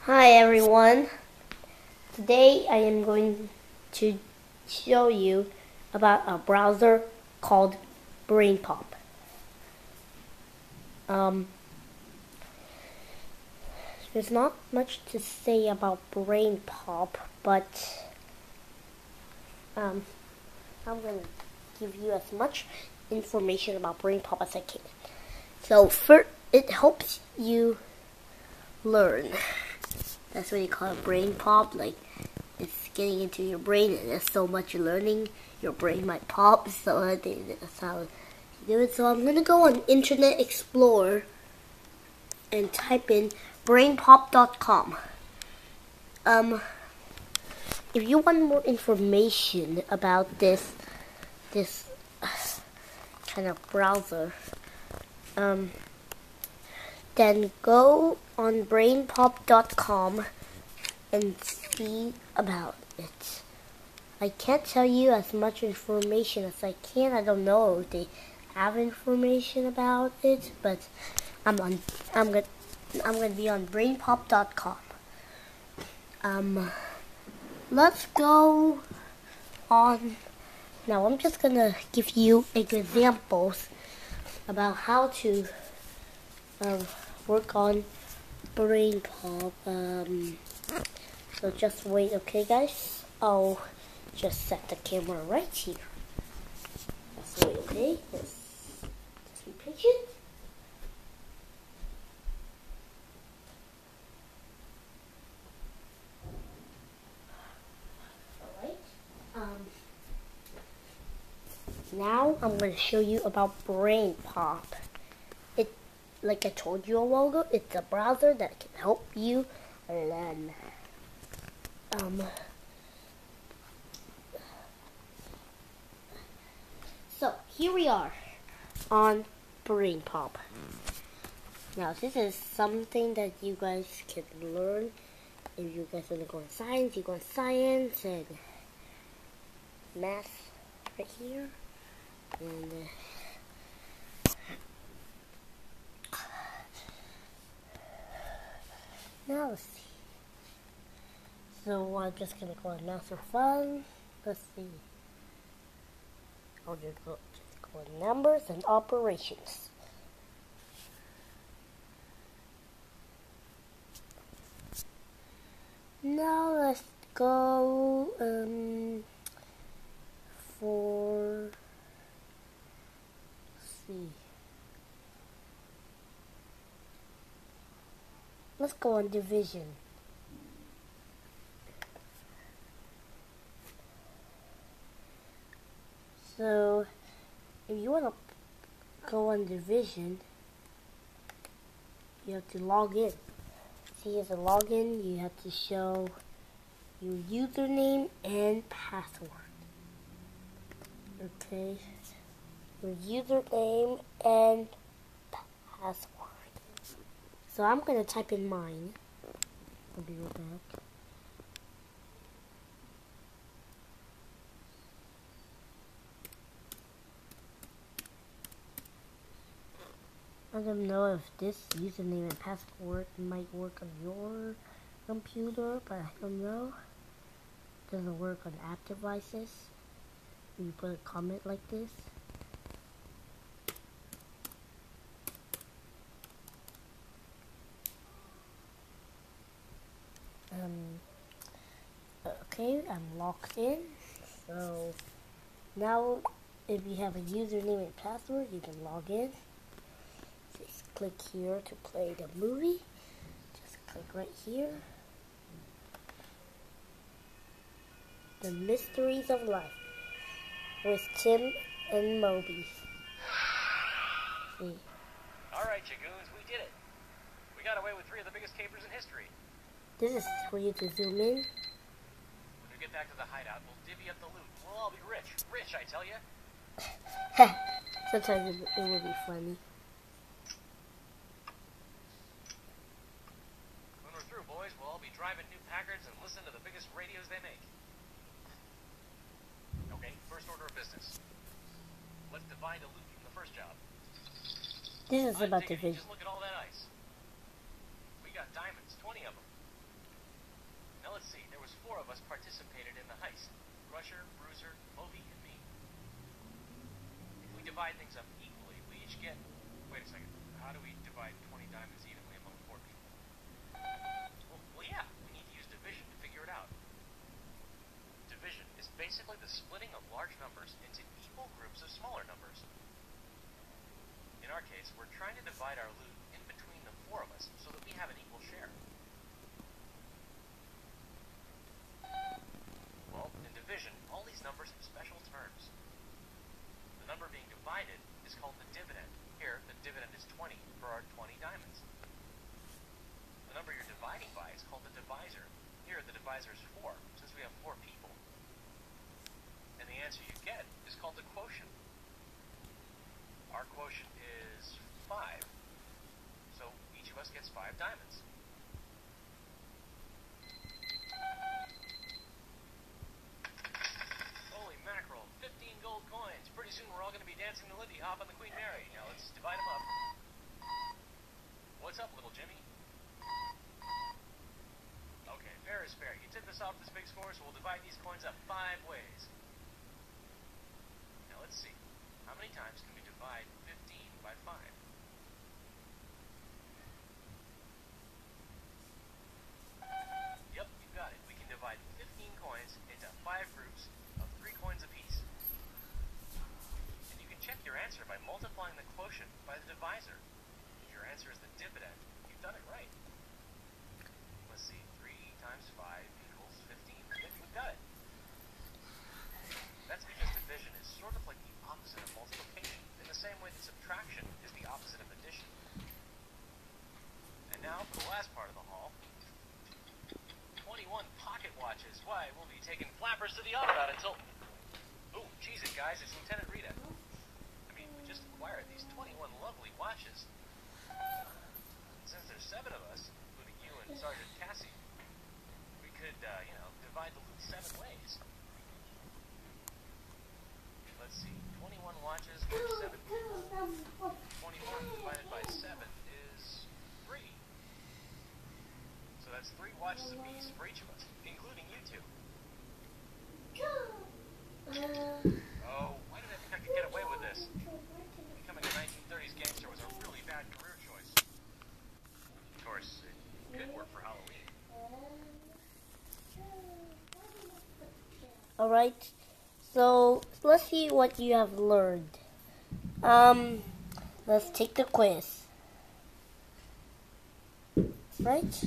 Hi everyone. Today I am going to show you about a browser called BrainPop. There's not much to say about BrainPop, but I'm going to give you as much information about BrainPop as I can. So first, it helps you learn. That's what you call a brain pop. Like, it's getting into your brain, and there's so much learning, your brain might pop. So that's how you do it. So I'm gonna go on Internet Explorer and type in brainpop.com. If you want more information about this kind of browser, then go on brainpop.com and see about it. I can't tell you as much information as I can. I don't know if they have information about it, but I'm gonna be on brainpop.com. Let's go on. Now I'm just gonna give you examples about how to work on BrainPop. So just wait, okay guys? I'll just set the camera right here. Just wait, okay? Just be patient. Alright. Now I'm going to show you about BrainPop. Like I told you a while ago, it's a browser that can help you learn. So here we are on BrainPop. Now this is something that you guys can learn. If you guys want to go in science, you go in science, and math right here, and now let's see. So I'm just gonna go on math for fun. Let's see. I'll just go on numbers and operations. Now let's go for, let's go on division. So if you want to go on division, you have to log in. See, as a login, you have to show your username and password. Okay, your username and password. So I'm gonna type in mine. I'll be right back. I don't know if this username and password might work on your computer, but I don't know. It doesn't work on app devices. You put a comment like this. Okay, I'm logged in. So now if you have a username and password, you can log in. Just click here to play the movie. Just click right here. The Mysteries of Life with Tim and Moby. See. Alright, you goons, we did it. We got away with 3 of the biggest capers in history. This is for you to zoom in. When we get back to the hideout, we'll divvy up the loot. We'll all be rich. Rich, I tell you. Sometimes it will be funny. When we're through, boys, we'll all be driving new Packards and listen to the biggest radios they make. Okay, first order of business. Let's divide the loot from the first job. This is about division. Just look at all that ice. We got diamonds, 20 of them. let's see. There was 4 of us participated in the heist. Crusher, Bruiser, Moby, and me. If we divide things up equally, we each get... Wait a second. How do we divide 20 diamonds evenly among 4 people? Well, yeah. We need to use division to figure it out. Division is basically the splitting of large numbers into equal groups of smaller numbers. In our case, we're trying to divide our loot in between the 4 of us so that we have an equal share. Well, in division, all these numbers have special terms. The number being divided is called the dividend. Here, the dividend is 20 for our 20 diamonds. The number you're dividing by is called the divisor. Here, the divisor is 4, since we have 4 people. And the answer you get is called the quotient. Our quotient is 5, so each of us gets 5 diamonds. Holy mackerel, 15 gold coins. Pretty soon we're all going to be dancing the Lindy Hop on the Queen Mary. Now let's divide them up. What's up, little Jimmy? Okay, fair is fair. You tipped us off this big score, so we'll divide these coins up 5 ways. Now let's see. How many times can we divide 15 by 5? Yep, you got it. We can divide 15 coins into 5 groups of 3 coins apiece. And you can check your answer by multiplying the quotient by the divisor. If your answer is the dividend, you've done it right. Let's see, 3 times 5 equals 15. Yep, we've got it. That's because division is sort of like the opposite of multiplication, in the same way that subtraction is the opposite of addition. And now for the last part of the haul. 21 pocket watches. Why, we'll be taking flappers to the automat until... Ooh, cheese it, guys, it's Lieutenant Rita. I mean, we just acquired these 21 lovely watches. Since there's 7 of us, including you and Sergeant Cassie, we could, divide the loot 7 ways. Let's see, 21 watches for 7 people. 21 divided by 7 is 3. So that's 3 watches apiece for each of us, including you 2. Oh, why did I think I could get away with this? Becoming a 1930s gangster was a really bad career choice. Of course, it could work for Halloween. Alright, so let's see what you have learned. Let's take the quiz. Right?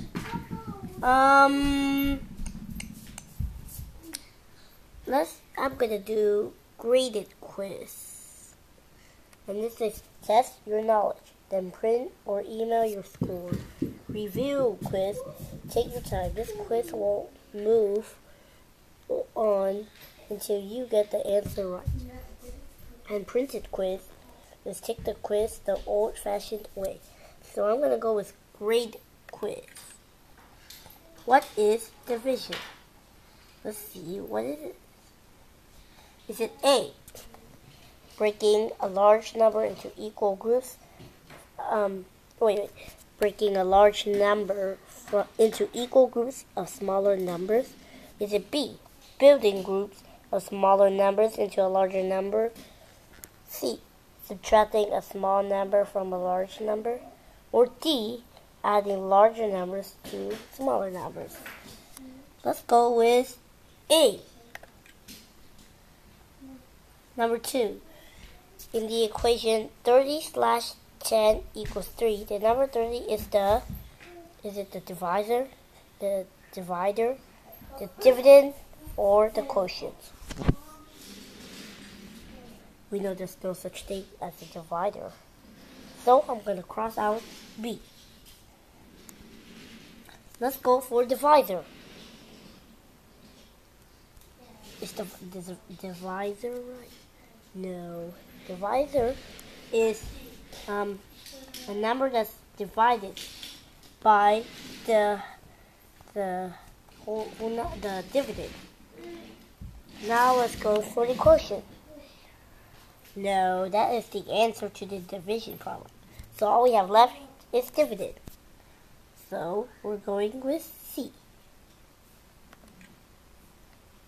I'm gonna do graded quiz. And this is test your knowledge, then print or email your score. Review quiz, take your time. This quiz won't move on until you get the answer right. And printed quiz, let's take the quiz the old-fashioned way. So I'm gonna go with grade quiz. What is division? Let's see, what is it? Is it A, breaking a large number into equal groups? Breaking a large number into equal groups of smaller numbers? Is it B, building groups of smaller numbers into a larger number? C, subtracting a small number from a large number? Or D, adding larger numbers to smaller numbers? Let's go with A. Number 2. In the equation 30/10 equals 3, the number 30 is it the divisor, the divider, the dividend, or the quotient? We know there's no such thing as a divider. So I'm going to cross out B. Let's go for divisor. Is the divisor right? No. Divisor is a number that's divided by the dividend. Now let's go for the quotient. No, that is the answer to the division problem. So all we have left is dividend. So we're going with C.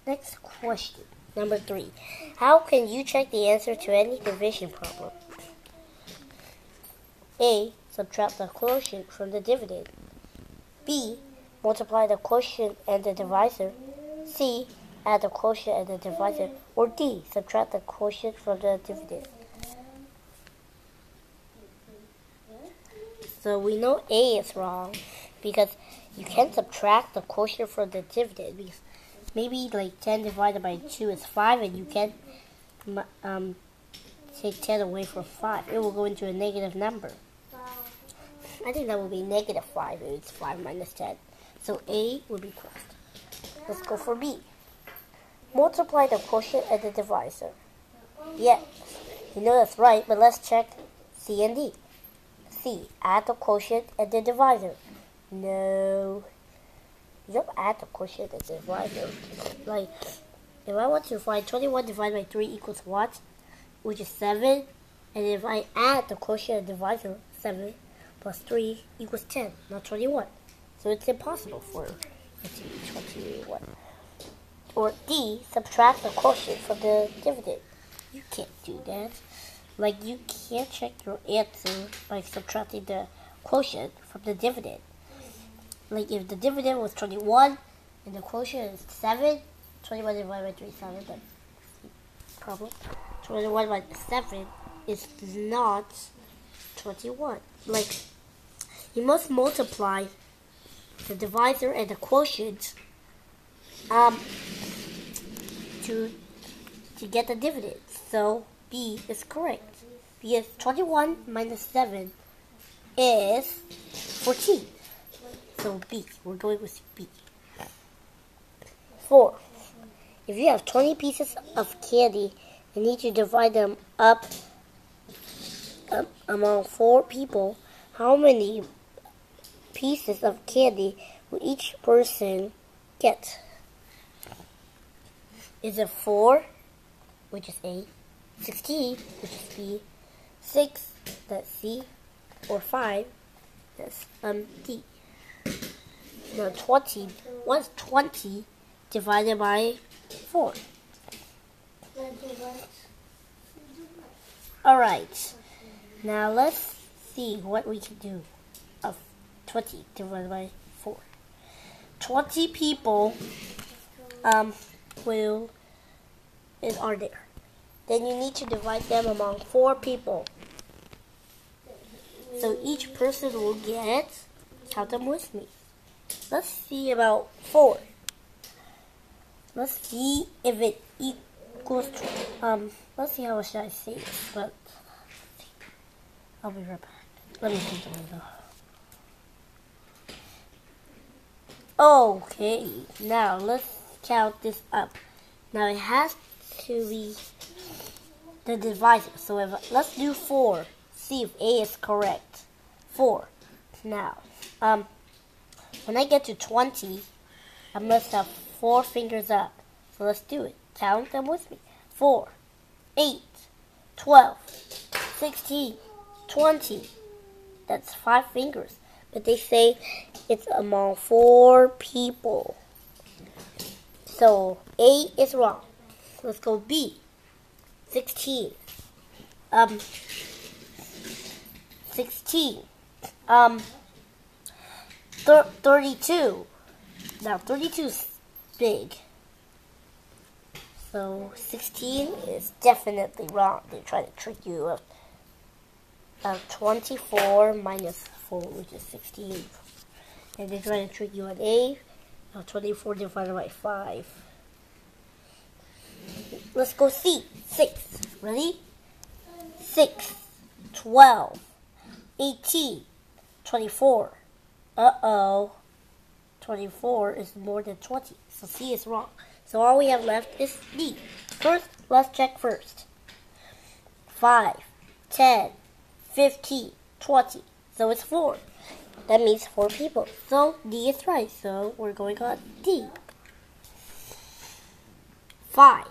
Next question, number 3. How can you check the answer to any division problem? A. Subtract the quotient from the dividend. B. Multiply the quotient and the divisor. C. Add the quotient and the divisor. Or D. Subtract the quotient from the dividend. So we know A is wrong because you can't subtract the quotient from the dividend because maybe like 10 divided by 2 is 5 and you can't take 10 away from 5. It will go into a negative number. I think that will be negative 5 if it's 5 minus 10. So A will be correct. Let's go for B. Multiply the quotient and the divisor. Yes, you know that's right, but let's check C and D. C. Add the quotient and the divisor. No. You don't add the quotient and the divisor. Like, if I want to find 21 divided by 3 equals what? Which is 7. And if I add the quotient and divisor, 7 plus 3 equals 10, not 21. So it's impossible for it to be 21. Or D, subtract the quotient from the dividend. You can't do that. Like, you can't check your answer by subtracting the quotient from the dividend. Like, if the dividend was 21 and the quotient is 7, 21 divided by 3 is 7, that's the problem. 21 by 7 is not 21. Like, you must multiply the divisor and the quotient to get the dividend. So B is correct because 21 minus 7 is 14. So B, we're going with B. 4. If you have 20 pieces of candy, you need to divide them up among 4 people. How many pieces of candy will each person get? Is it 4, which is A, 16, which is B, 6, that's C, or 5, that's D. Now 20, what's 20 divided by 4? Alright, now let's see what we can do of 20 divided by 4. 20 people are there. Then you need to divide them among 4 people. So each person will get, count them with me. Let's see about 4. Let's see if it equals to, let's see how should I say this, but I'll be right back. Let me think of it though. Okay, now let's count this up. Now it has to be the divisor. So let's do 4. See if A is correct. 4. Now, when I get to 20, I must have 4 fingers up. So let's do it. Count them with me. 4, 8, 12, 16, 20. That's 5 fingers. But they say it's among 4 people. So A is wrong. Let's go B. 16. 16. 32. Now 32 is big. So 16 is definitely wrong. They're trying to trick you. 24 minus 4, which is 16. And they're trying to trick you on A. 24 divided by 5. Let's go C. 6. Ready? 6, 12, 18, 24. Uh-oh. 24 is more than 20. So C is wrong. So all we have left is D. First, let's check first. 5, 10, 15, 20. So it's 4. That means 4 people. So D is right. So we're going on D. 5.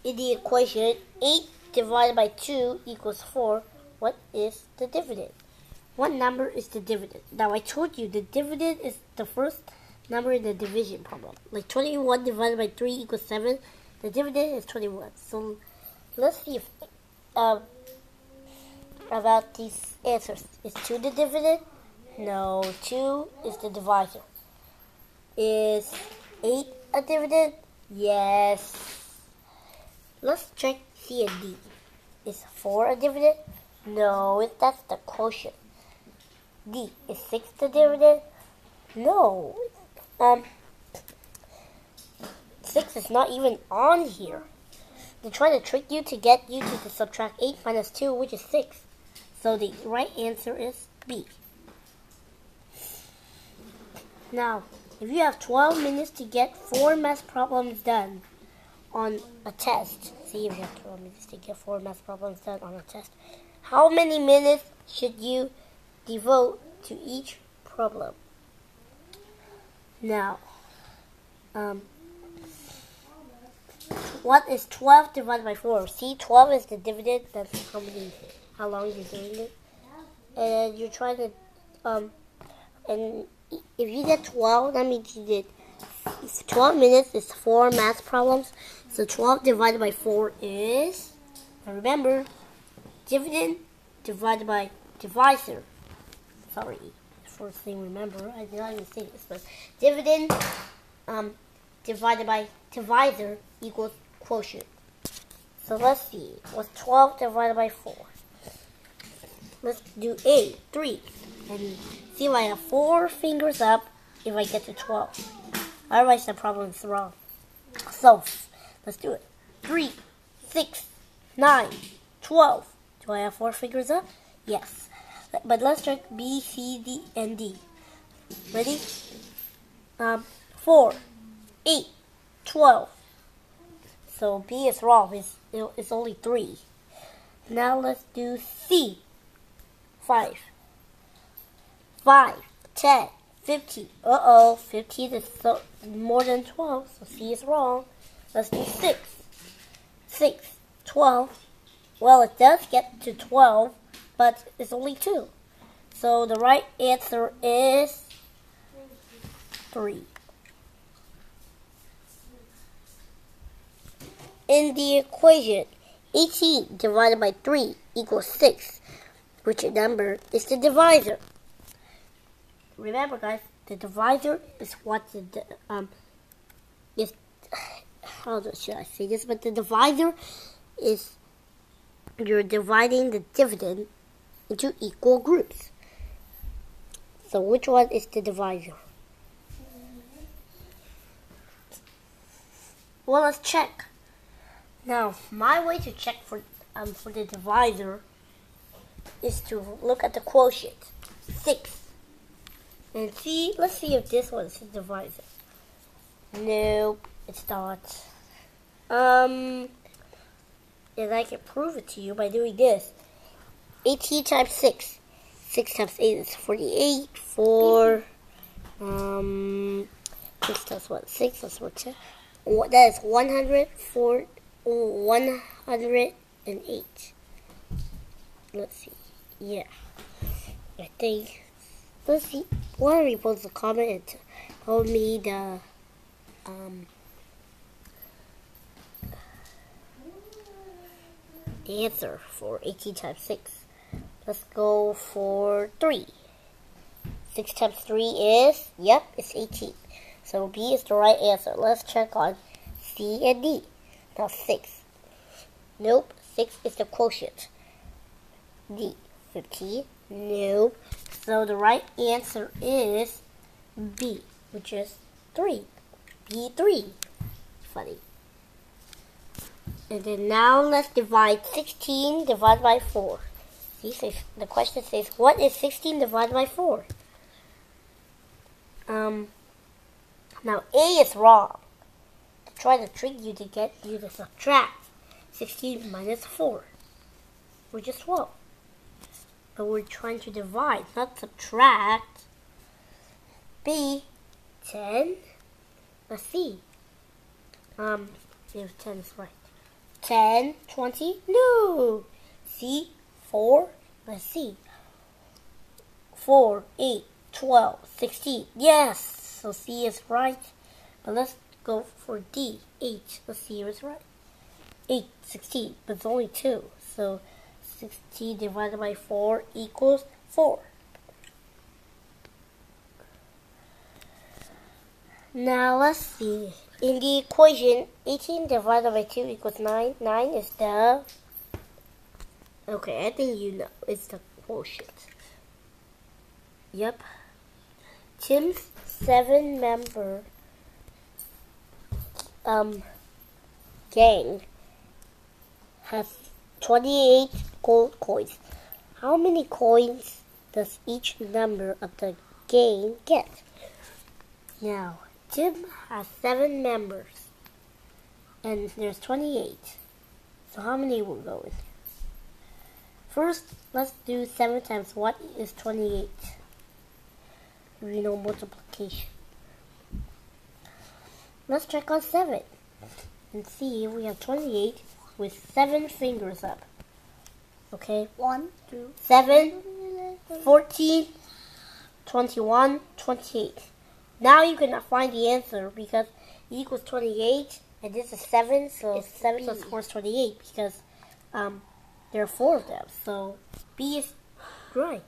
In the equation, 8 divided by 2 equals 4. What is the dividend? What number is the dividend? Now I told you the dividend is the first number in the division problem. Like 21 divided by 3 equals 7. The dividend is 21. So let's see if about these answers. Is 2 the dividend? No, 2 is the divisor. Is 8 a dividend? Yes. Let's check C and D. Is 4 a dividend? No, that's the quotient. D. Is 6 the dividend? No. 6 is not even on here. They're trying to trick you to get you to subtract 8 minus 2, which is 6. So the right answer is B. Now, if you have 12 minutes to get 4 math problems done on a test, see if you have 12 minutes to get 4 math problems done on a test, how many minutes should you devote to each problem? Now, what is 12 divided by 4? See, 12 is the dividend. That's how long you're doing it. And you're trying to, and if you get 12, that means you did 12 minutes is 4 math problems. So 12 divided by 4 is, and remember, dividend divided by divisor. Sorry, first thing remember, I did not even say this, but dividend divided by divisor equals quotient. So let's see, what's 12 divided by 4? Let's do A, 3, and see if I have 4 fingers up if I get to 12. Otherwise the problem is wrong. So, let's do it. 3, 6, 9, 12. Do I have 4 fingers up? Yes. But let's check B, C, D, and D. Ready? 4, 8, 12. So B is wrong. It's only 3. Now let's do C. 5, 10, 15. 15 is more than 12, so C is wrong. Let's do 6, 12. Well, it does get to 12, but it's only 2. So the right answer is 3. In the equation, 18 divided by 3 equals 6. Which number is the divisor? Remember, guys, the divisor is what is how should I say this? But the divisor is you're dividing the dividend into equal groups. So which one is the divisor? Well, let's check. Now, my way to check for the divisor is to look at the quotient, 6. And see, let's see if this one is the divisor. Nope, it's not. And I can prove it to you by doing this. 18 times 6. 6 times 8 is 48. 6 times 1? 6 times 4, 10. That is 108. Let's see. Yeah. I think. Let's see. Why don't you post a comment and tell me the answer for 18 times 6. Let's go for 3. 6 times 3 is, yep, it's 18. So B is the right answer. Let's check on C and D. Now 6. Nope, 6 is the quotient. D, 15. Nope. So the right answer is B, which is 3. B3. Funny. And then now let's divide 16 divided by 4. See, the question says, what is 16 divided by 4? Now A is wrong. They're trying to trick you to get you to subtract 16 minus 4, which is 12. But we're trying to divide, not subtract. B, 10. Let's see. See if 10 is right. 10, 20, no. C, 4, let's see. 4, 8, 12, 16, yes. so C is right. But let's go for D, 8. Let's see if it's right. 8, 16, but it's only 2. So 16 divided by 4 equals 4. Now let's see. In the equation, 18 divided by 2 equals 9. 9 is the... Okay, I think you know. It's the quotient. Yep. Tim's 7-member gang has 28 gold coins. How many coins does each member of the gang get? Now, Tim has 7 members, and there's 28. So how many will go in? First, let's do 7 times what is 28. We know multiplication. Let's check on 7 and see if we have 28 with 7 fingers up. Okay, 1, 2, 7, 14, 21, 28. Now you can find the answer because e equals 28 and this is 7, so it's 7 plus 4 is 28 because there are 4 of them. So B is right.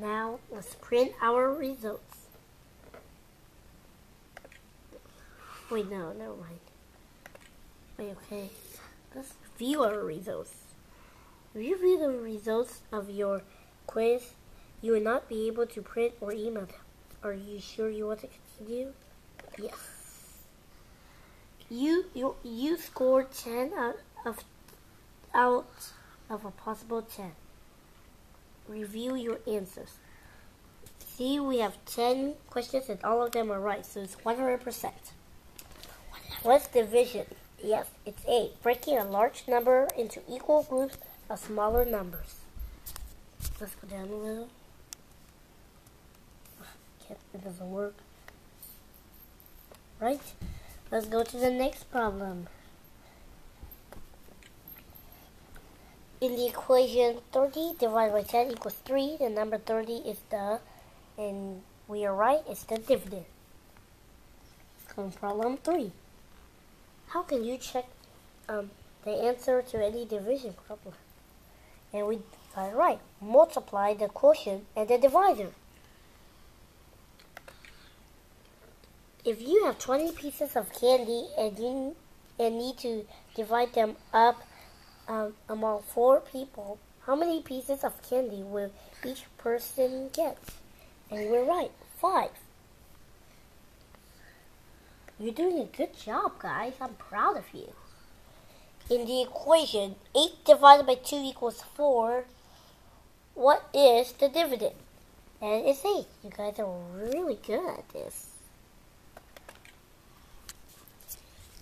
Now let's print our results. Wait, no, never mind. Wait, okay. Let's view our results. If you view the results of your quiz, you will not be able to print or email them. Are you sure you want to continue? Yes. You scored 10 out of a possible 10. Review your answers. See, we have 10 questions and all of them are right, so it's 100%. What's division? Yes, it's A. Breaking a large number into equal groups of smaller numbers. Let's go down a little. It doesn't work. Right? Let's go to the next problem. In the equation 30 divided by 10 equals 3, the number 30 is the, and we are right, it's the dividend. Come problem 3. How can you check the answer to any division problem? And we got it right. Multiply the quotient and the divisor. If you have 20 pieces of candy and you need to divide them up among 4 people, how many pieces of candy will each person get? And we're right, 5. You're doing a good job, guys. I'm proud of you. In the equation, 8 divided by 2 equals 4. What is the dividend? And it's 8. You guys are really good at this.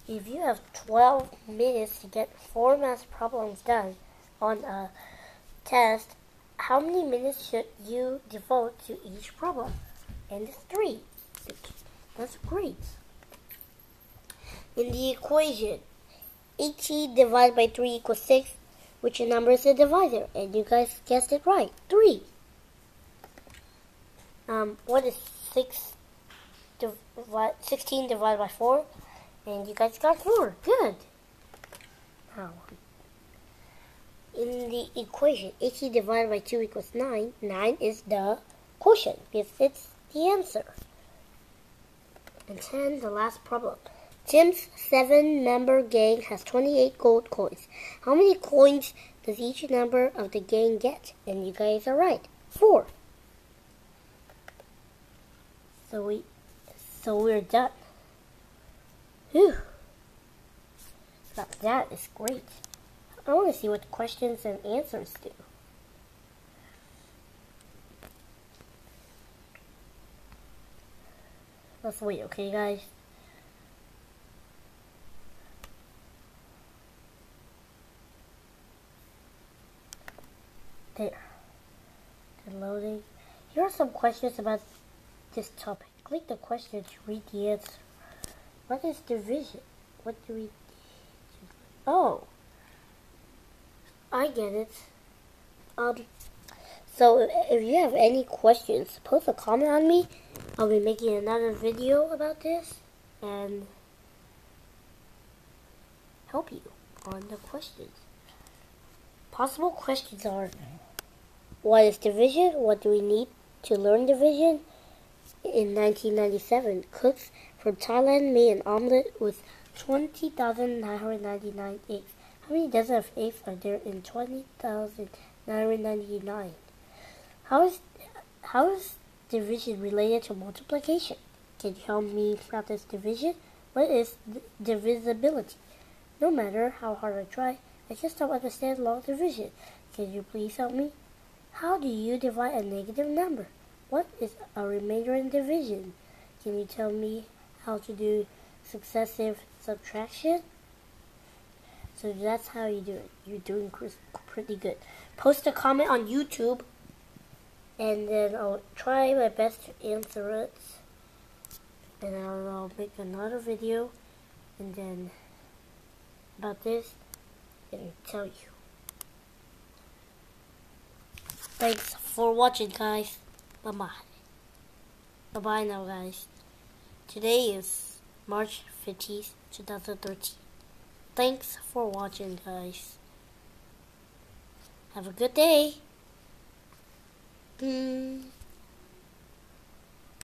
If you have 12 minutes to get 4 math problems done on a test, how many minutes should you devote to each problem? And it's 3. That's great. In the equation, 18 divided by 3 equals 6. Which number is the divisor? And you guys guessed it right, 3. What is 16 divided by 4? And you guys got 4. Good. Now, in the equation, 18 divided by 2 equals 9. 9 is the quotient because it's the answer. And 10, the last problem. Tim's 7-member gang has 28 gold coins. How many coins does each member of the gang get? And you guys are right, 4. So we're done. Whew. Now that is great. I want to see what the questions and answers do. Let's wait, okay, guys? There. They're loading. Here are some questions about this topic. Click the question to read the answer. What is division? What do we... Oh. I get it. So if you have any questions, post a comment on me. I'll be making another video about this and help you on the questions. Possible questions are: what is division? What do we need to learn division? In 1997, cooks from Thailand made an omelet with 20,999 eggs. How many dozen of eggs are there in 20,999? How is division related to multiplication? Can you help me practice division? What is divisibility? No matter how hard I try, I just don't understand law of division. Can you please help me? How do you divide a negative number? What is a remainder in division? Can you tell me how to do successive subtraction? So that's how you do it. You're doing pretty good. Post a comment on YouTube, and then I'll try my best to answer it. And I'll make another video, and then about this, and tell you. Thanks for watching, guys. Bye-bye. Bye-bye now, guys. Today is March 15th, 2013. Thanks for watching, guys. Have a good day.